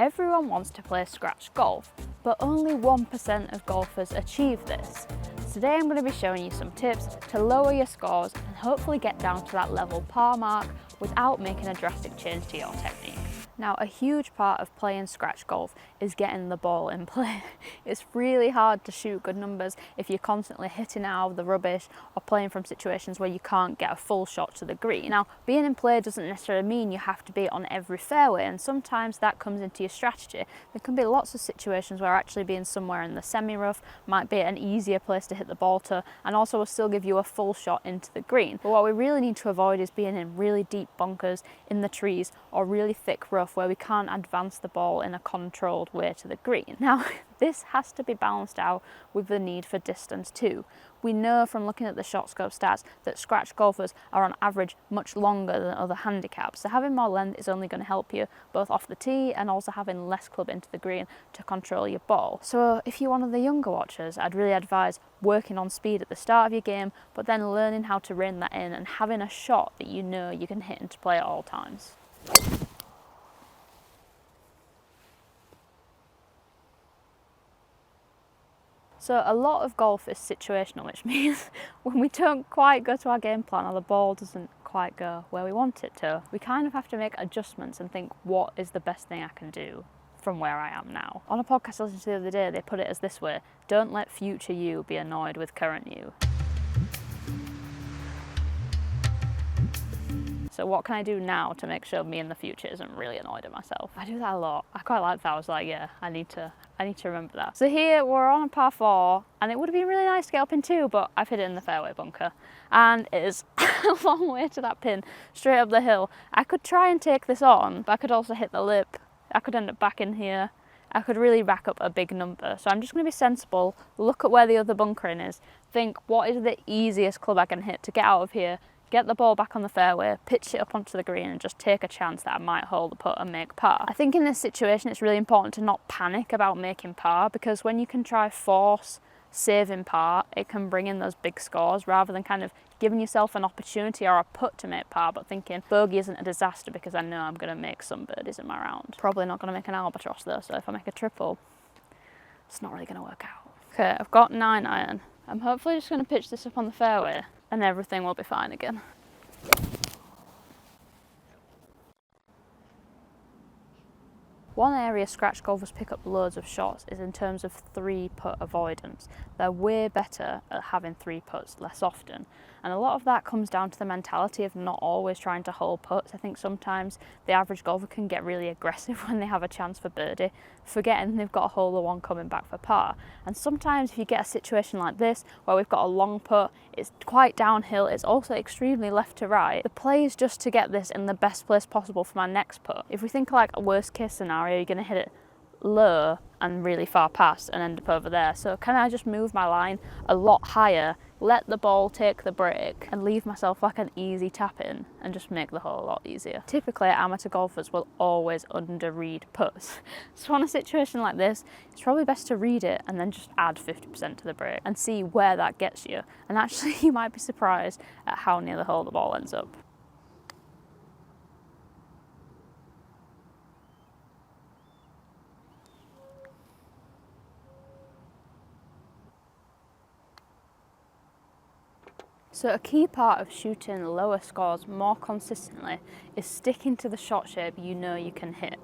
Everyone wants to play scratch golf, but only 1% of golfers achieve this. Today I'm going to be showing you some tips to lower your scores and hopefully get down to that level par mark without making a drastic change to your technique. Now, a huge part of playing scratch golf is getting the ball in play. It's really hard to shoot good numbers if you're constantly hitting out of the rubbish or playing from situations where you can't get a full shot to the green. Now, being in play doesn't necessarily mean you have to be on every fairway, and sometimes that comes into your strategy. There can be lots of situations where actually being somewhere in the semi-rough might be an easier place to hit the ball to, and also will still give you a full shot into the green. But what we really need to avoid is being in really deep bunkers, in the trees, or really thick rough where we can't advance the ball in a controlled way to the green. Now, this has to be balanced out with the need for distance too. We know from looking at the ShotScope stats that scratch golfers are on average much longer than other handicaps, so having more length is only going to help you both off the tee and also having less club into the green to control your ball. So if you're one of the younger watchers, I'd really advise working on speed at the start of your game, but then learning how to rein that in and having a shot that you know you can hit into play at all times. So a lot of golf is situational, which means when we don't quite go to our game plan or the ball doesn't quite go where we want it to, we kind of have to make adjustments and think, what is the best thing I can do from where I am now? On a podcast I listened to the other day, they put it as this way: don't let future you be annoyed with current you. So what can I do now to make sure me in the future isn't really annoyed at myself? I do that a lot. I quite like that. I was like, yeah, I need to remember that. So here we're on a par 4, and it would have been really nice to get up in 2, but I've hit it in the fairway bunker, and it is a long way to that pin, straight up the hill. I could try and take this on, but I could also hit the lip. I could end up back in here. I could really rack up a big number. So I'm just going to be sensible, look at where the other bunkering is, think what is the easiest club I can hit to get out of here, get the ball back on the fairway, pitch it up onto the green and just take a chance that I might hold the putt and make par. I think in this situation it's really important to not panic about making par, because when you can try force saving par, it can bring in those big scores rather than kind of giving yourself an opportunity or a putt to make par but thinking bogey isn't a disaster because I know I'm going to make some birdies in my round. Probably not going to make an albatross though, so if I make a triple, it's not really going to work out. Okay, I've got 9 iron. I'm hopefully just going to pitch this up on the fairway and everything will be fine again. One area scratch golfers pick up loads of shots is in terms of 3-putt avoidance. They're way better at having 3 putts less often. And a lot of that comes down to the mentality of not always trying to hold putts. I think sometimes the average golfer can get really aggressive when they have a chance for birdie, forgetting they've got a hole of 1 coming back for par. And sometimes if you get a situation like this, where we've got a long putt, it's quite downhill, it's also extremely left to right, the play is just to get this in the best place possible for my next putt. If we think like a worst case scenario, you're going to hit it low and really far past and end up over there. So can I just move my line a lot higher, let the ball take the break and leave myself like an easy tap in and just make the hole a lot easier? Typically amateur golfers will always under-read putts. So on a situation like this, it's probably best to read it and then just add 50% to the break and see where that gets you. And actually you might be surprised at how near the hole the ball ends up. So a key part of shooting lower scores more consistently is sticking to the shot shape you know you can hit.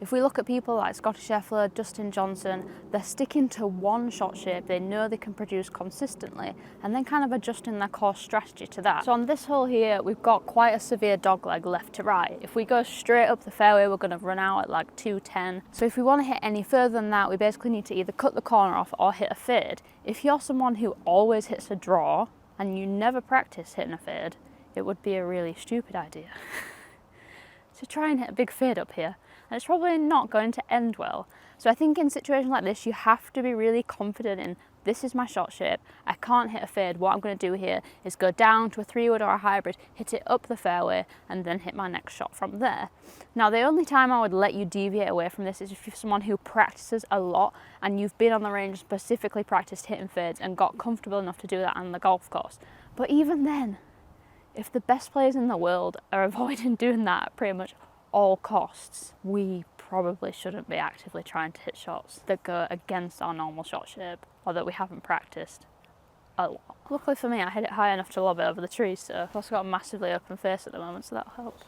If we look at people like Scotty Scheffler, Dustin Johnson, they're sticking to one shot shape they know they can produce consistently and then kind of adjusting their course strategy to that. So on this hole here, we've got quite a severe dogleg left to right. If we go straight up the fairway, we're going to run out at like 210. So if we want to hit any further than that, we basically need to either cut the corner off or hit a fade. If you're someone who always hits a draw, and you never practice hitting a fade, it would be a really stupid idea. So try and hit a big fade up here, and it's probably not going to end well. So I think in situations like this, you have to be really confident in, this is my shot shape, I can't hit a fade. What I'm going to do here is go down to a 3-wood or a hybrid, hit it up the fairway, and then hit my next shot from there. Now, the only time I would let you deviate away from this is if you're someone who practices a lot and you've been on the range, specifically practiced hitting fades and got comfortable enough to do that on the golf course. But even then, if the best players in the world are avoiding doing that at pretty much all costs, we probably shouldn't be actively trying to hit shots that go against our normal shot shape or that we haven't practiced a lot. Luckily for me, I hit it high enough to lob it over the trees, so I've also got a massively open face at the moment, so that'll help.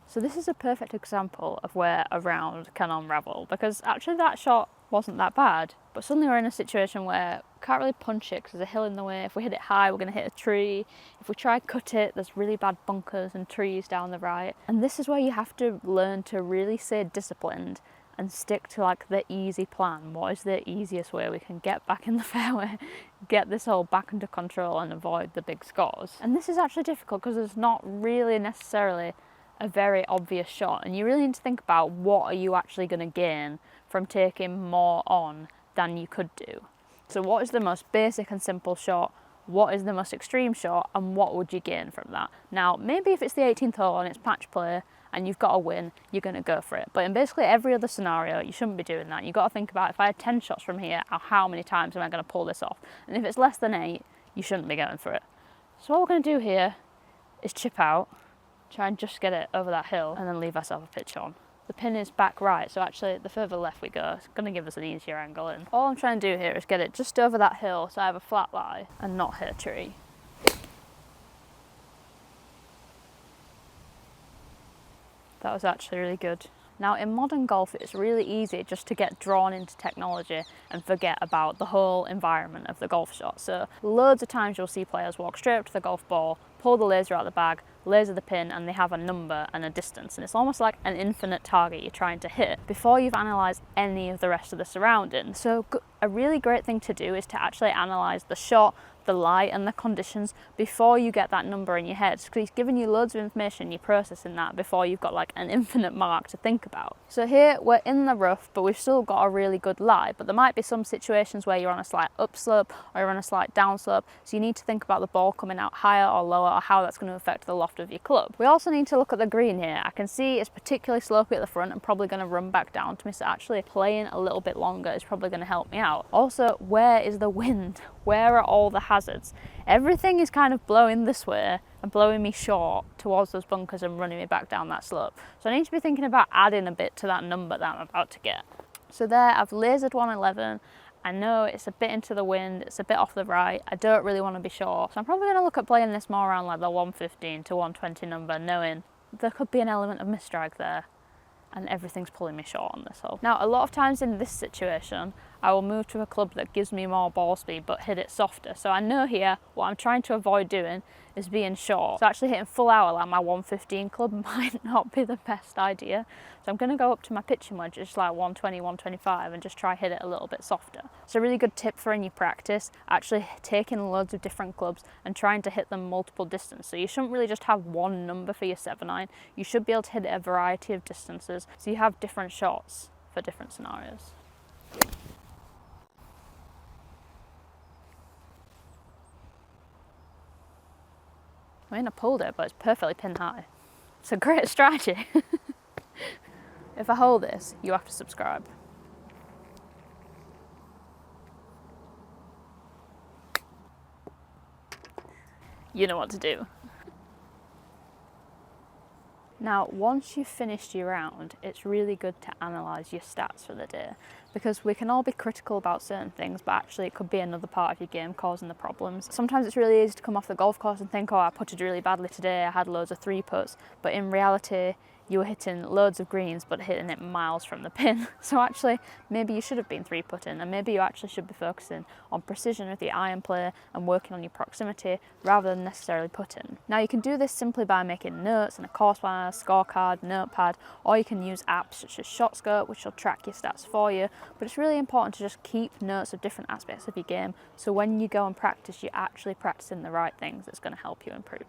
So this is a perfect example of where a round can unravel, because actually that shot wasn't that bad, but suddenly we're in a situation where we can't really punch it because there's a hill in the way. If we hit it high, we're going to hit a tree. If we try cut it, there's really bad bunkers and trees down the right. And this is where you have to learn to really stay disciplined and stick to like the easy plan. What is the easiest way we can get back in the fairway, get this hole back under control and avoid the big scores? And this is actually difficult because there's not really necessarily a very obvious shot, and you really need to think about what are you actually going to gain from taking more on than you could do. So what is the most basic and simple shot, what is the most extreme shot, and what would you gain from that? Now maybe if it's the 18th hole and it's patch play and you've got a win, you're going to go for it, but in basically every other scenario you shouldn't be doing that. You've got to think about, if I had 10 shots from here, how many times am I going to pull this off? And if it's less than 8, you shouldn't be going for it. So what we're going to do here is chip out, try and just get it over that hill and then leave ourselves a pitch on. The pin is back right, so actually the further left we go, it's going to give us an easier angle in. All I'm trying to do here is get it just over that hill so I have a flat lie and not hit a tree. That was actually really good. Now in modern golf it's really easy just to get drawn into technology and forget about the whole environment of the golf shot. So loads of times you'll see players walk straight up to the golf ball, pull the laser out of the bag, laser the pin, and they have a number and a distance, and it's almost like an infinite target you're trying to hit before you've analysed any of the rest of the surroundings. So a really great thing to do is to actually analyse the shot, the lie and the conditions before you get that number in your head, because he's giving you loads of information, you're processing that before you've got like an infinite mark to think about. So here we're in the rough, but we've still got a really good lie, but there might be some situations where you're on a slight upslope or you're on a slight downslope, so you need to think about the ball coming out higher or lower or how that's going to affect the loft of your club. We also need to look at the green here. I can see it's particularly slopey at the front and probably going to run back down to me, so actually playing a little bit longer is probably going to help me out. Also, where is the wind? Where are all the hazards? Everything is kind of blowing this way and blowing me short towards those bunkers and running me back down that slope. So I need to be thinking about adding a bit to that number that I'm about to get. So there, I've lasered 111. I know it's a bit into the wind, it's a bit off the right, I don't really want to be short. So I'm probably going to look at playing this more around like the 115 to 120 number, knowing there could be an element of misdrag there and everything's pulling me short on this hole. Now a lot of times in this situation I will move to a club that gives me more ball speed but hit it softer. So I know here what I'm trying to avoid doing is being short. So actually hitting full hour like my 115 club might not be the best idea. So I'm going to go up to my pitching wedge, just like 120, 125, and just try hit it a little bit softer. It's a really good tip for in your practice, actually taking loads of different clubs and trying to hit them multiple distances. So you shouldn't really just have one number for your 7-iron. You should be able to hit it a variety of distances so you have different shots for different scenarios. I mean, I pulled it, but it's perfectly pin high. It's a great strategy. If I hold this, you have to subscribe. You know what to do. Now, once you've finished your round, it's really good to analyse your stats for the day, because we can all be critical about certain things, but actually it could be another part of your game causing the problems. Sometimes it's really easy to come off the golf course and think, oh, I putted really badly today, I had loads of 3 putts, but in reality, you were hitting loads of greens but hitting it miles from the pin. So actually, maybe you should have been 3-putting, and maybe you actually should be focusing on precision with your iron play and working on your proximity rather than necessarily putting. Now you can do this simply by making notes and a course planner, scorecard, notepad, or you can use apps such as ShotScope, which will track your stats for you. But it's really important to just keep notes of different aspects of your game, so when you go and practice, you're actually practicing the right things that's going to help you improve.